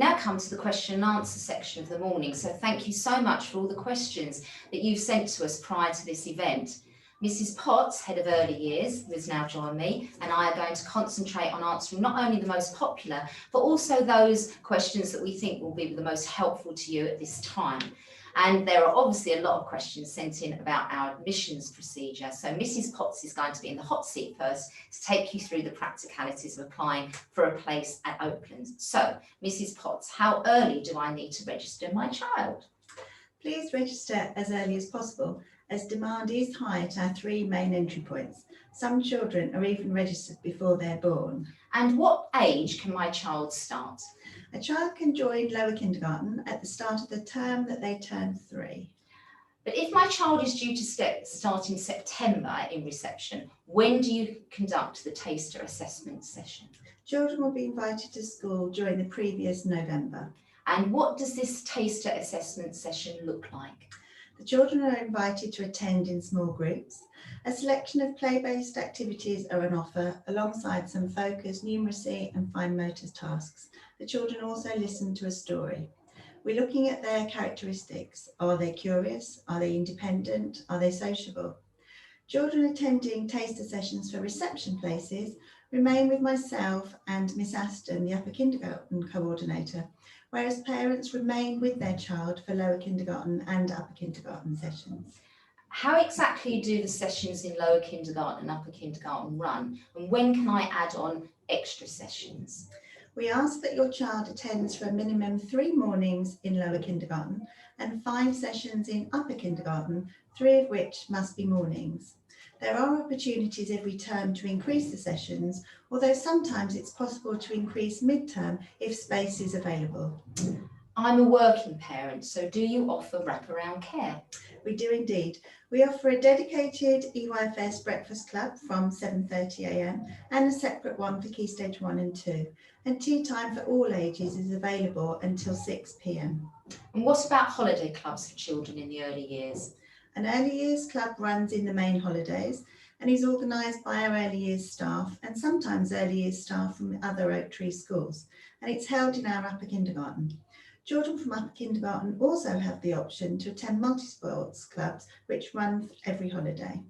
now come to the question and answer section of the morning, so thank you so much for all the questions that you've sent to us prior to this event. Mrs Potts, Head of Early Years, who has now joined me, and I are going to concentrate on answering not only the most popular, but also those questions that we think will be the most helpful to you at this time. And there are obviously a lot of questions sent in about our admissions procedure. So Mrs Potts is going to be in the hot seat first to take you through the practicalities of applying for a place at Oaklands. So, Mrs Potts, how early do I need to register my child? Please register as early as possible, as demand is high at our 3 main entry points. Some children are even registered before they're born. And what age can my child start? A child can join lower kindergarten at the start of the term that they turn 3. But if my child is due to start in September in reception, when do you conduct the taster assessment session? Children will be invited to school during the previous November. And what does this taster assessment session look like? The children are invited to attend in small groups. A selection of play-based activities are on offer alongside some focused numeracy and fine motor tasks. The children also listen to a story. We're looking at their characteristics. Are they curious? Are they independent? Are they sociable? Children attending taster sessions for reception places remain with myself and Miss Aston, the upper kindergarten coordinator, whereas parents remain with their child for lower kindergarten and upper kindergarten sessions. How exactly do the sessions in lower kindergarten and upper kindergarten run? And when can I add on extra sessions? We ask that your child attends for a minimum 3 mornings in lower kindergarten and 5 sessions in upper kindergarten, 3 of which must be mornings. There are opportunities every term to increase the sessions, although sometimes it's possible to increase mid-term if space is available. I'm a working parent, so do you offer wraparound care? We do indeed. We offer a dedicated EYFS breakfast club from 7:30 a.m. and a separate one for Key Stage 1 and 2. And tea time for all ages is available until 6 p.m. And what about holiday clubs for children in the early years? An early years club runs in the main holidays and is organised by our early years staff and sometimes early years staff from other Oak Tree schools, and it's held in our upper kindergarten. Children from upper kindergarten also have the option to attend multi-sports clubs which run every holiday.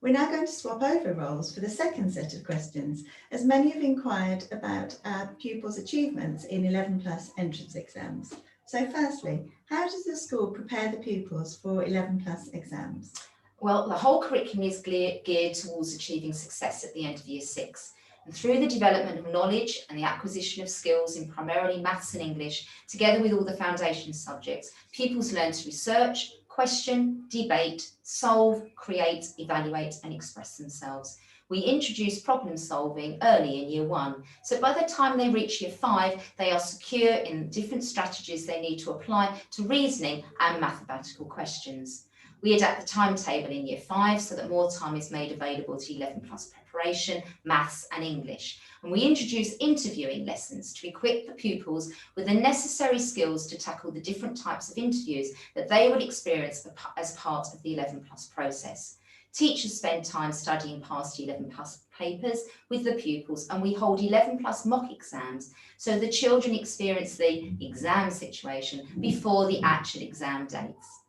We're now going to swap over roles for the second set of questions, as many have inquired about our pupils' achievements in 11+ entrance exams. So firstly, how does the school prepare the pupils for 11+ exams? Well, the whole curriculum is geared towards achieving success at the end of Year 6. And through the development of knowledge and the acquisition of skills in primarily maths and English, together with all the foundation subjects, pupils learn to research, question, debate, solve, create, evaluate and express themselves. We introduce problem solving early in Year 1, so by the time they reach Year 5, they are secure in different strategies they need to apply to reasoning and mathematical questions. We adapt the timetable in Year 5 so that more time is made available to 11+ preparation, maths and English. And we introduce interviewing lessons to equip the pupils with the necessary skills to tackle the different types of interviews that they would experience as part of the 11+ process. Teachers spend time studying past 11+ papers with the pupils, and we hold 11+ mock exams so the children experience the exam situation before the actual exam dates.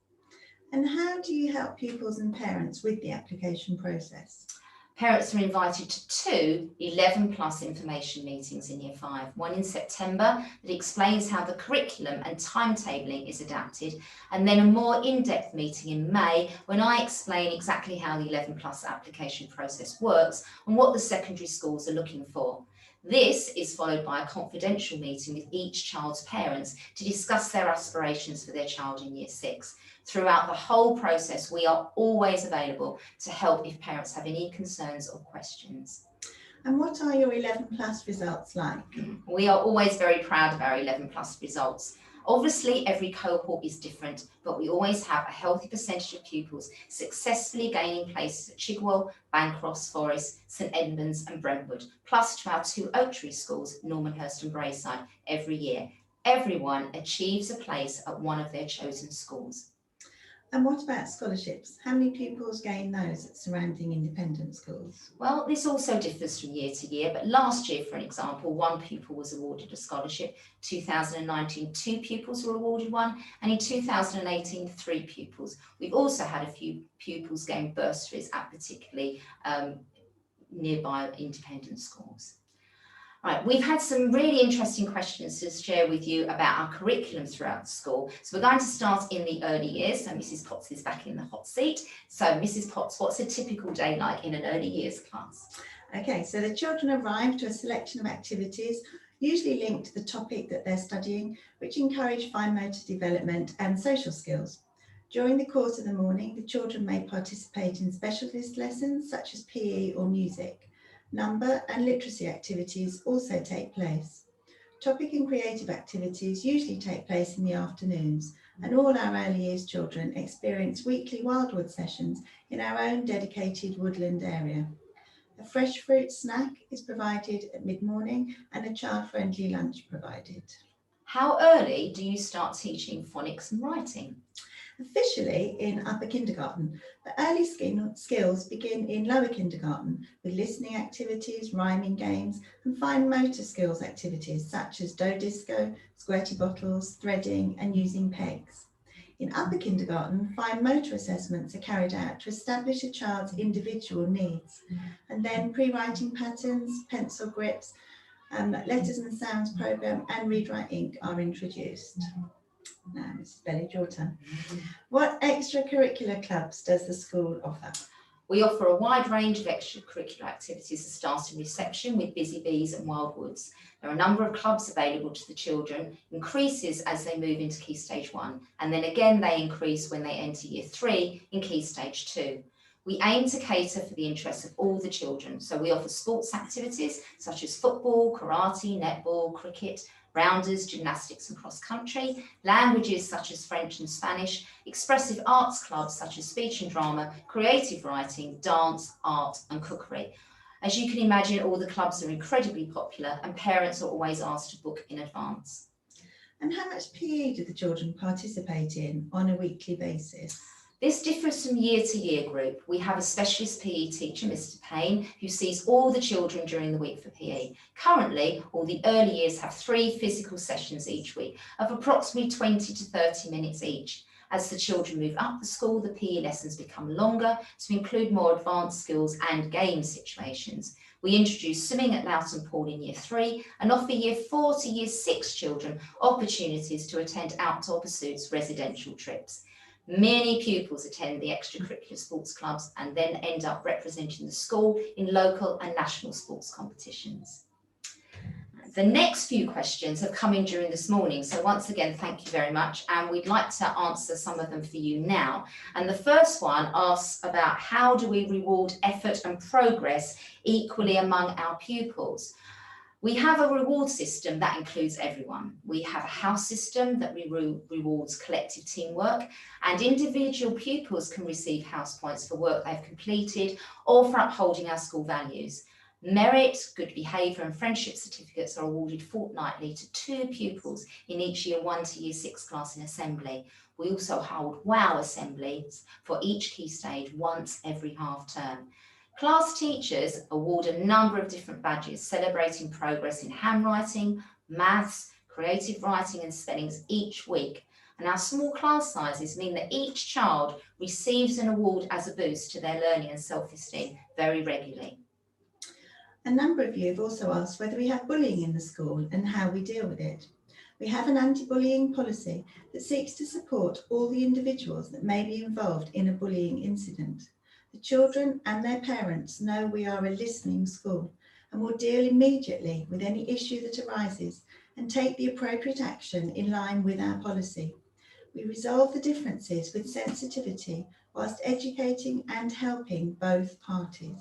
And how do you help pupils and parents with the application process? Parents are invited to 2 11+ information meetings in Year 5, one in September that explains how the curriculum and timetabling is adapted, and then a more in-depth meeting in May when I explain exactly how the 11+ application process works and what the secondary schools are looking for. This is followed by a confidential meeting with each child's parents to discuss their aspirations for their child in Year 6. Throughout the whole process, we are always available to help if parents have any concerns or questions. And what are your 11+ results like? We are always very proud of our 11+ results. Obviously, every cohort is different, but we always have a healthy percentage of pupils successfully gaining places at Chigwell, Bancroft, Forest, St Edmunds and Brentwood, plus to our 2 Oak Tree schools, Normanhurst and Braeside, every year. Everyone achieves a place at one of their chosen schools. And what about scholarships? How many pupils gain those at surrounding independent schools? Well, this also differs from year to year, but last year, for an example, one pupil was awarded a scholarship. 2019, two pupils were awarded one, and in 2018, three pupils. We've also had a few pupils gain bursaries at particularly nearby independent schools. Right, we've had some really interesting questions to share with you about our curriculum throughout the school. So we're going to start in the early years. So Mrs. Potts is back in the hot seat. So Mrs. Potts, what's a typical day like in an early years class? Okay, so the children arrive to a selection of activities, usually linked to the topic that they're studying, which encourage fine motor development and social skills. During the course of the morning, the children may participate in specialist lessons such as PE or music. Number and literacy activities also take place. Topic and creative activities usually take place in the afternoons, and all our early years children experience weekly wildwood sessions in our own dedicated woodland area. A fresh fruit snack is provided at mid-morning and a child-friendly lunch provided. How early do you start teaching phonics and writing? Officially in upper kindergarten, but early skills begin in lower kindergarten with listening activities, rhyming games, and fine motor skills activities such as dough disco, squirty bottles, threading, and using pegs. In upper kindergarten, fine motor assessments are carried out to establish a child's individual needs, and then pre-writing patterns, pencil grips, letters and sounds program, and read write ink are introduced. Now, Mrs. Belly, your turn. What extracurricular clubs does the school offer? We offer a wide range of extracurricular activities to start in reception with Busy Bees and Wildwoods. There are a number of clubs available to the children, increases as they move into Key Stage 1, and then again they increase when they enter Year 3 in Key Stage 2. We aim to cater for the interests of all the children, so we offer sports activities such as football, karate, netball, cricket, rounders, gymnastics and cross-country, languages such as French and Spanish, expressive arts clubs such as speech and drama, creative writing, dance, art and cookery. As you can imagine, all the clubs are incredibly popular and parents are always asked to book in advance. And how much PE do the children participate in on a weekly basis? This differs from year to year group. We have a specialist PE teacher, Mr. Payne, who sees all the children during the week for PE. Currently, all the early years have 3 physical sessions each week of approximately 20 to 30 minutes each. As the children move up the school, the PE lessons become longer to include more advanced skills and game situations. We introduce swimming at Loughton Pool in Year 3 and offer Year 4 to Year 6 children opportunities to attend outdoor pursuits residential trips. Many pupils attend the extracurricular sports clubs and then end up representing the school in local and national sports competitions. The next few questions have come in during this morning, so once again, thank you very much, and we'd like to answer some of them for you now. And the first one asks about how do we reward effort and progress equally among our pupils? We have a reward system that includes everyone. We have a house system that rewards collective teamwork, and individual pupils can receive house points for work they've completed or for upholding our school values. Merit, good behaviour and friendship certificates are awarded fortnightly to 2 pupils in each Year 1 to Year 6 class in assembly. We also hold WOW assemblies for each key stage once every half term. Class teachers award a number of different badges celebrating progress in handwriting, maths, creative writing and spellings each week. And our small class sizes mean that each child receives an award as a boost to their learning and self-esteem very regularly. A number of you have also asked whether we have bullying in the school and how we deal with it. We have an anti-bullying policy that seeks to support all the individuals that may be involved in a bullying incident. The children and their parents know we are a listening school and will deal immediately with any issue that arises and take the appropriate action in line with our policy. We resolve the differences with sensitivity whilst educating and helping both parties.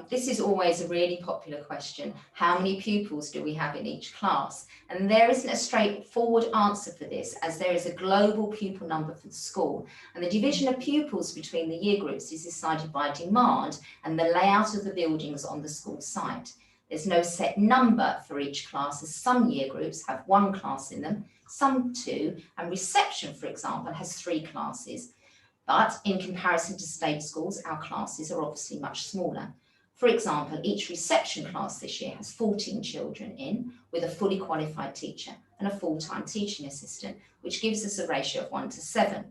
This is always a really popular question. How many pupils do we have in each class? And there isn't a straightforward answer for this, as there is a global pupil number for the school. And the division of pupils between the year groups is decided by demand and the layout of the buildings on the school site. There's no set number for each class, as some year groups have 1 class in them, some 2, and reception, for example, has 3 classes. But in comparison to state schools, our classes are obviously much smaller. For example, each reception class this year has 14 children in, with a fully qualified teacher and a full-time teaching assistant, which gives us a ratio of 1 to 7.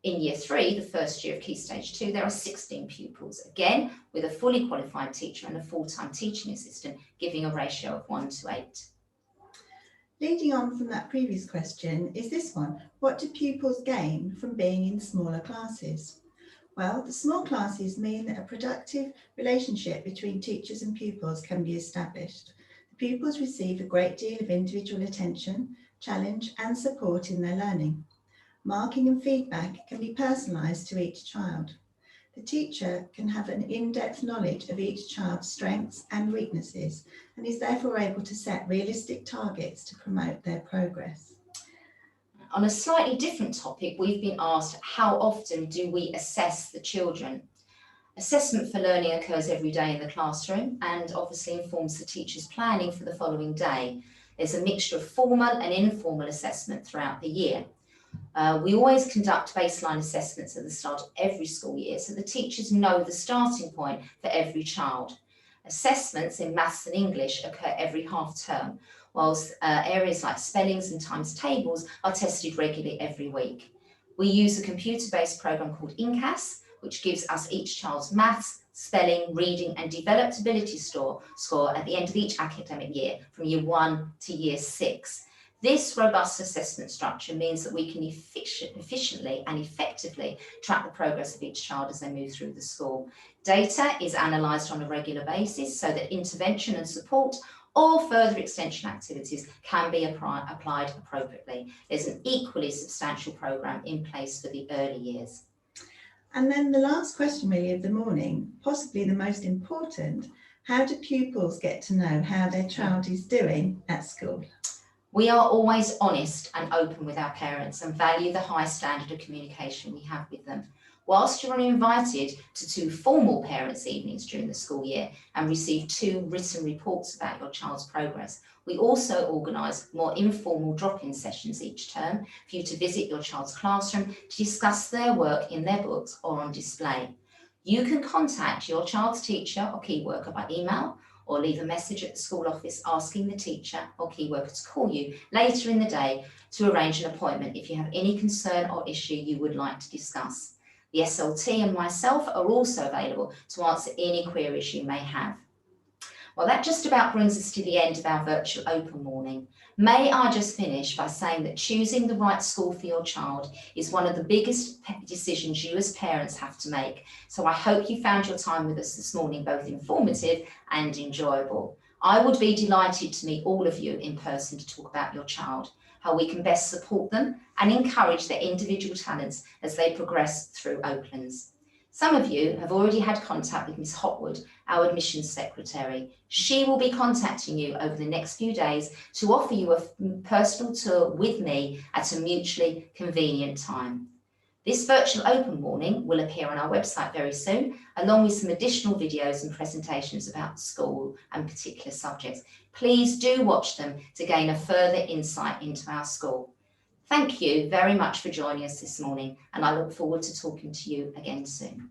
In year 3, the first year of Key Stage 2, there are 16 pupils, again with a fully qualified teacher and a full-time teaching assistant, giving a ratio of 1 to 8. Leading on from that previous question is this one. What do pupils gain from being in smaller classes? Well, the small classes mean that a productive relationship between teachers and pupils can be established. The pupils receive a great deal of individual attention, challenge and support in their learning. Marking and feedback can be personalised to each child. The teacher can have an in-depth knowledge of each child's strengths and weaknesses and is therefore able to set realistic targets to promote their progress. On a slightly different topic, we've been asked how often do we assess the children? Assessment for learning occurs every day in the classroom and obviously informs the teacher's planning for the following day. There's a mixture of formal and informal assessment throughout the year. We always conduct baseline assessments at the start of every school year so the teachers know the starting point for every child. Assessments in maths and English occur every half term, whilst areas like spellings and times tables are tested regularly every week. We use a computer-based program called INCAS, which gives us each child's maths, spelling, reading and developability score at the end of each academic year from year 1 to year 6. This robust assessment structure means that we can efficiently and effectively track the progress of each child as they move through the school. Data is analysed on a regular basis so that intervention and support or further extension activities can be applied appropriately. There's an equally substantial programme in place for the early years. And then the last question really of the morning, possibly the most important, how do pupils get to know how their child is doing at school? We are always honest and open with our parents and value the high standard of communication we have with them. Whilst you're invited to 2 formal parents' evenings during the school year and receive 2 written reports about your child's progress, we also organise more informal drop-in sessions each term for you to visit your child's classroom to discuss their work in their books or on display. You can contact your child's teacher or key worker by email or leave a message at the school office asking the teacher or key worker to call you later in the day to arrange an appointment if you have any concern or issue you would like to discuss. The SLT and myself are also available to answer any queries you may have. Well, that just about brings us to the end of our virtual open morning. May I just finish by saying that choosing the right school for your child is one of the biggest decisions you as parents have to make. So I hope you found your time with us this morning both informative and enjoyable. I would be delighted to meet all of you in person to talk about your child, how we can best support them and encourage their individual talents as they progress through Oaklands. Some of you have already had contact with Miss Hotwood, our admissions secretary. She will be contacting you over the next few days to offer you a personal tour with me at a mutually convenient time. This virtual open morning will appear on our website very soon, along with some additional videos and presentations about the school and particular subjects. Please do watch them to gain a further insight into our school. Thank you very much for joining us this morning, and I look forward to talking to you again soon.